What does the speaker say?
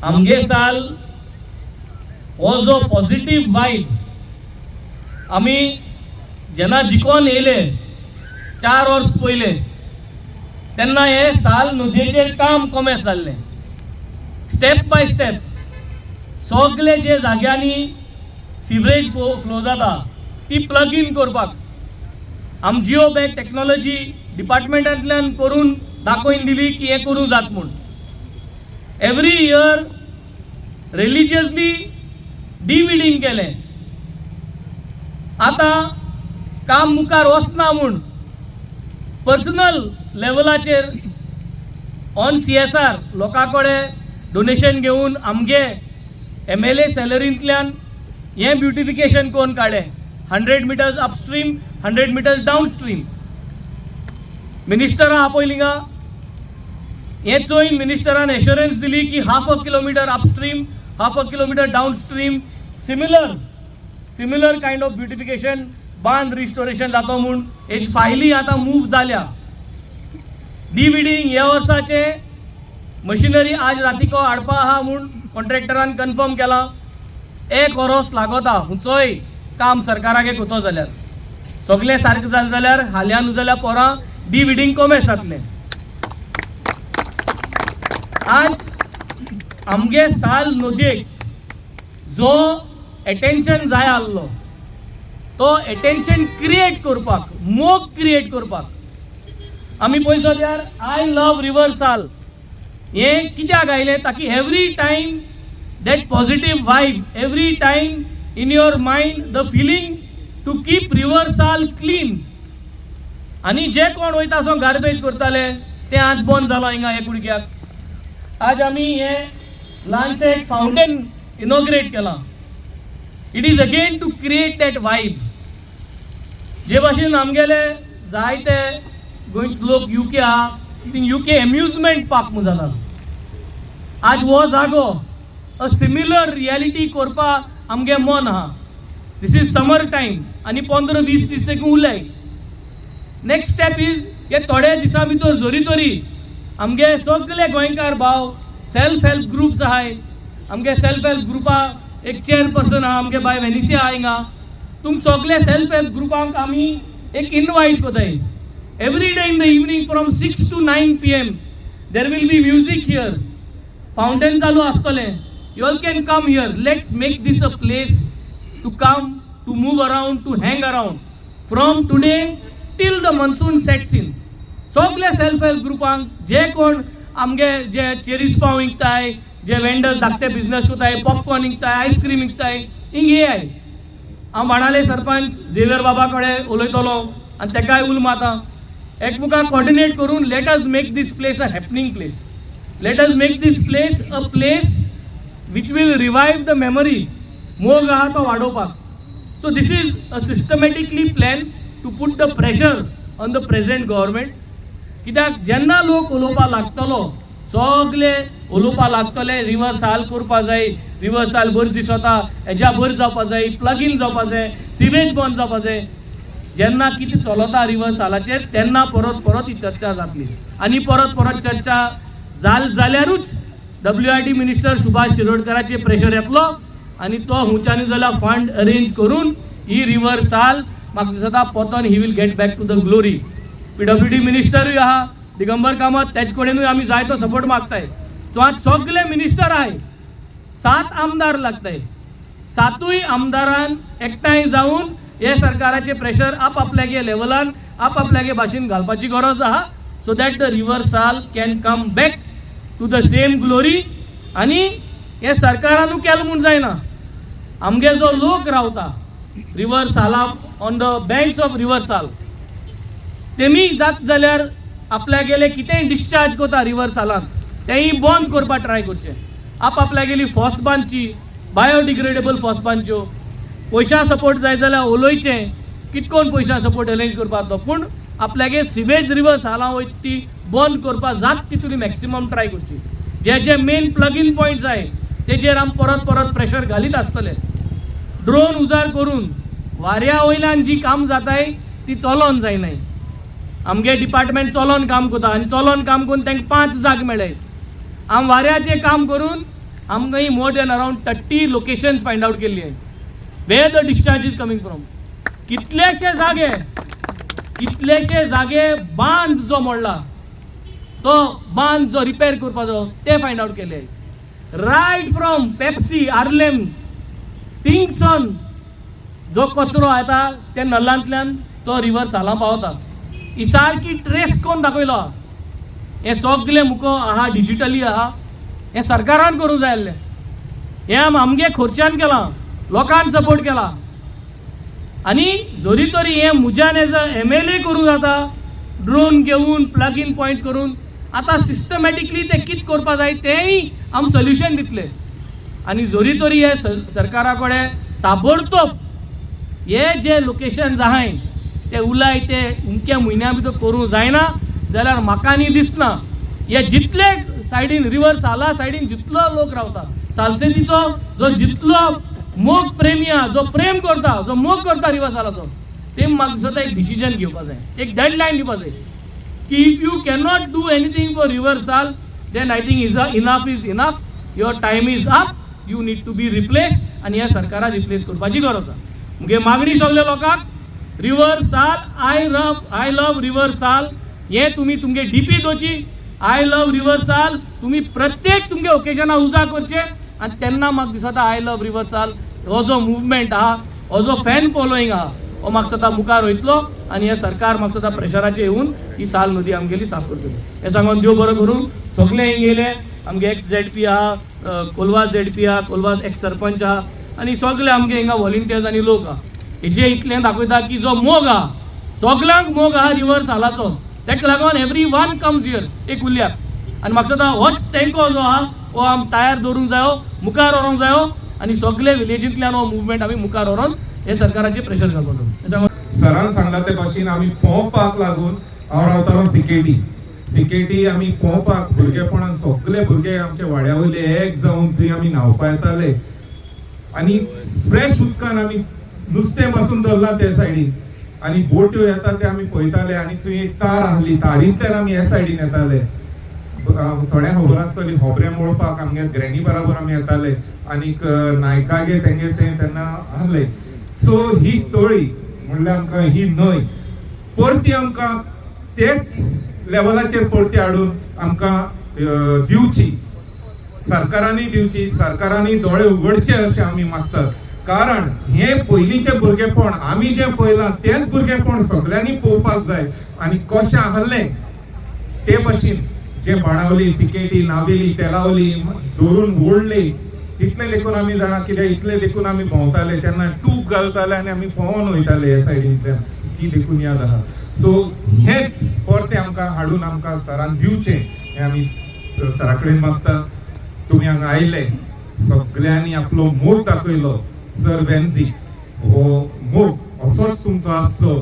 आमगे साल हो जो पॉझिटिव्ह वाईब आम्ही जेन्ना जिखोन येयले 4 वर्स पयले तेन्ना हे साल नदयेचेर काम कमे जाल्लें. स्टेप बाय स्टेप सगळे जे जाग्यांनी सिवरेज फ्लो जाता ती प्लग इन करपाक आम जिओ बॅग टेक्नॉलॉजी डिपार्टमेंटांतल्यान करून दाखोवन दिली की हे करूं जात म्हूण. एवरी इयर रिलिजियसली डिविडिंग केलें. आता काम मुखार वचना म्हूण पर्सनल लेवलाचेर ऑन CSR लोकां कडेन डोनेशन घेवन आमगे MLA सॅलरींतल्यान हे ब्युटिफिकेशन कोण काडलें. 100 मिटर्स अपस्ट्रीम 100 मिटर्स डाउनस्ट्रीम. मिनिस्टरां आपयलिंगा हे चोयन मिनिस्टरान एश्युरन्स दिली की 1/2 kilometre upstream 1/2 kilometre downstream similar kind of beautification बांद रिस्टोरेशन जाता म्हूण हेची फायली आतां मूव जाल्या. डिविडिंग ह्या वर्साचे मशिनरी आज रातीको हाडपा आहा म्हूण कॉन्ट्रॅक्टरान कन्फर्म केला. 1 वर्स लागता खंयचोय काम सरकाराक कोतो जाल्यार सगळें सारकें जालें जाल्यार हाल्या न्हू जाल्यार पोरां डिविडिंग कमी जातलें. आज आमगे साल नदयेक जो एटेन्शन जाय आसलो तो एटेन्शन क्रिएट करपाक मोग क्रिएट करपाक आमी पळय जाल्यार आय लव रिवर साल हे कित्याक आयलें ताकी every time that positive vibe, every time in your mind the feeling to keep river Sal clean. आणि जे कोण वयता सो गार्बेज करताले ते आज बंद जाला हिंगा हे कुडक्याक. आज आमी हे ल्हानशें एक फाउंटेन इनॉग्रेट केला. It is again to create that vibe. जे भाशेन आमगेले जायते गोंयचे लोक UK आहा थिंग UK एम्युजमेंट पार्क म्हणून जाला. आज हो जागो अ सिमिलर रियलिटी करपा आमगे मन आहा. दिस इज समर टाइम आनी 15-20 दीस उरले. नेक्स्ट स्टेप इज हे थोडे दिसा भितर जोरी तोरी आमगे सगळे गोंयकार भाव सेल्फ हेल्प ग्रुप्स आहाय. आमगे सेल्फ हेल्प ग्रुपा एक चेअरपर्सन आहा आमगे बाय वेनिसी आहा हिंगा. तुम सगळे सेल्फ हेल्प ग्रुपांक आमी एक इनवाइट कोताय. Every day in the evening from 6 to 9 PM there will be music here. Fountain चालू आसतलें. You all can come here. Let's make this a place to come, to move around, to hang around. From today till the monsoon sets in. सगळे self help ग्रुपांक जे कोण आमगे जे cherries पाव विकताय, जे vendors धाकटे बिझनेस करताय, पॉपकॉर्न विकताय, आईस्क्रीम विकताय, हिंग ये आय. हांव म्हणाले सरपंच झेवियर बाबा कडेन उलयतलो आनी तेकाय उल माता एकमुखाक कोऑर्डिनेट करून let us make this place a happening place. Let us make this place a place which will revive the memory. मोग आहा तो वाडोवपाक. So this is a systematically plan to put the pressure on the present government. कित्याक जेन्ना लोक उलोवपा लागतलो सगळे उलोवपा लागतले रिवर साल करपा जाय, रिवर साल बरी दिसता, हेज्या बरी जावपा जाय, प्लग इन जावपा जाय, सिवेज बंद जावपा जाय. जेन्ना कितें चलता रिवर सालाचेर तेन्ना परत ही चर्चा जातली. आनी परत चर्चा जाल्यारूच WID मिनिस्टर सुभाष शिरोडकराचे प्रेशर येतलो आणि तो हुंच्यानी जाल्यार फंड अरेंज करून ही रिवर साल म्हाका दिसता पोतोन he will get back to the glory. PWD मिनिस्टरूय आहा दिगंबर कामत तेजे कडेनूय आमी जाय तो सपोर्ट मागताय. सगळे मिनिस्टर आहाय 7 आमदार लागताय. 7य आमदारान एकठांय जावन हे सरकाराचे प्रेशर आपल्यागे लेवलान आपल्यागे भाशेन घालपाची गरज आहा so that the river Sal can come back to the same glory. आणि हे सरकारानू केलें म्हूण जायना. आमगे जो लोक रावता रिवर साला on the banks of river साल तेमी जात जाल्यार आपल्यागेले कितेंय डिस्चार्ज करता रिवर सालान तेंय बंद करपा ट्राय करचें. आपल्यागेली फॉस बांदची बायोडिग्रेडेबल फॉस बांदच्यो. पयशा सपोर्ट जाय जाल्यार उलोयचें कितकोन पयशा सपोर्ट अरेंज करपाक तो. पूण आपल्यागे सिवेज रिवर सालां वयता ती बंद करपा जात तितून मॅक्सिमम ट्राय करची. जे मेन प्लग इन पॉयंट जाय तेजेर आमी परत प्रेशर घालीत आसतले. ड्रोन उजार करून वाऱ्या वयल्यान जी काम जाताय ती चलोन जायनाय. आमगे डिपार्टमेंट चलोन काम करता आनी चलोन काम करून तांकां 5 जाग मेळ्ळे. आम वाऱ्याचें काम करून आमकां ही more than around 30 locations find out केल्ली आहे. Where the discharge is coming from. कितलेशे जागे बांद जो मोडला तो बांद जो रिपेर करपाचो ते फायंड आउट केले. रायट फ्रॉम पेप्सी आर्लेम थिंगसन जो कचरो येता ते नल्लांतल्यान तो रिवर साला पावता. ही सारकी ट्रेस करून दाखयलो. हे सगळे मुको आहा डिजिटली आहा. हे सरकारान करूंक जाय आसलें. हे आमगे खर्च्यान केलां, लोकांक सपोर्ट केला. आणि जरी तरी हे मुज्यान एज अ MLA करूंक जाता, ड्रोन घेवन प्लग इन पॉयंट्स करून आतां सिस्टमॅटिकली ते कित करपा जाय तेंय आम सोल्युशन दितले. आणि जरी तरी हे सरकारा कडेन ताबडतोब हे जे लोकेशन्स आहाय ते उलाय ते उमक्या म्हयन्या भितर करूंक जायना जाल्यार म्हाका न्ही दिसना हे जितले सायडीन रिवर साला सायडीन जितलो लोक रावता, सालसेतीचो जो जितलो मोग प्रेमी आहा, जो प्रेम करता, जो मोग करता रिवर सालाचो, ते म्हाका दिसता एक डिसिजन घेवपाक जाय, एक डेडलायन दिवपाक जाय की if you cannot do anything for river Sal then I think enough is enough. Your time is up. You need to be replace. आणि ह्या सरकाराक रिप्लेस करपाची गरज आसा. मुगे मागणी सगळ्या लोकांक रिवर साल आय लव रिवर साल हे तुम्ही तुमगे DP Dochi. I love river साल तुम्ही प्रत्येक तुमगे ओकेजनाक उजा करचे. आणि तेन्ना म्हाका दिसता आय लव रिवर साल हो जो मुवमेंट आहा, हो जो फॅन फॉलोईंग आहा, हो म्हाका दिसता मुखार वयतलो. आणि हे सरकार म्हाका दिसता प्रेशराचेर येवन ही साल नदी आमगेली साफ करतली. हे सांगून देव बरो करूं. सगळे गेले आमगे एक्स ZP आहा, कोलवास ZP आहा, कोलवास एक्स सरपंच आहा, आणि सगळे आमगे हिंगा व्हॉलिंटियर्स आणि लोक आहा. हेजे इतलें दाखयता की जो मोग आहा, सगळ्यांक मोग आहा रिवर सालाचो. तेका लागून एवरी वन कम्स हियर एक उल्याक. आणि म्हाका दिसता होच टँको जो आहा हो आम तयार दवरूंक जायो, मुखार व्हरूंक जायो. आणि सगळे विलेजींतल्यान हो मुवमेंट आमी मुखार व्हरून हे सरकाराचेर प्रेशर घालपाचो. सरान सांगला ते भाशेन आमी पोवपाक लागून हांव रावतालो सिकेटी आमी पोवपाक भुरगेपणान सगळे भुरगे आमचे वाड्या वयले एक जावन थंय आमी न्हावपा येताले. आणि फ्रेश उदकान आमी नुस्तें पासून धरला ते सायडीन. आणि बोट्यो येता ते आमी पळयताले. आणि थंय एक तार आसली, तारींतल्यान आमी हे सायडीन येताले. थोड्या खबर आसतली होबरें मोडपाक आमगे ग्रॅनी बराबर आमी येताले. आनीक नायकागे तेंगे तेन्ना आहले. सो ही तळी म्हणल्यार आमकां ही न्हंय परती आमकां तेच लेवलाचेर परती हाडून आमकां दिवची, सरकारांनी दिवची, सरकारांनी दोळे उगडचे अशें आमी मागतात. कारण हे पयलींचे भुरगेपण आमी जें पळयलां तेंच भुरगेपण सगळ्यांनी पळोवपाक जाय. आनी कशें आहलें ते भाशेन जे बाणावली, सिकेटी, नावेली, तेलावली धरून ओडले इतले देखून आमी जाणा कितें इतले देखून आमी भोंवताले तेन्ना टूप घालताले आनी आमी पोवन वयताले हे सायडींतल्यान. ती देखून याद आहा. सो हेच परते आमकां हाडून आमकां सरान दिवचें हें आमी सरा कडेन मागता. तुमी हांगा आयले, सगळ्यांनी आपलो मोग दाखयलो. सर वेन्झी हो मोग असोच तुमचो आसचो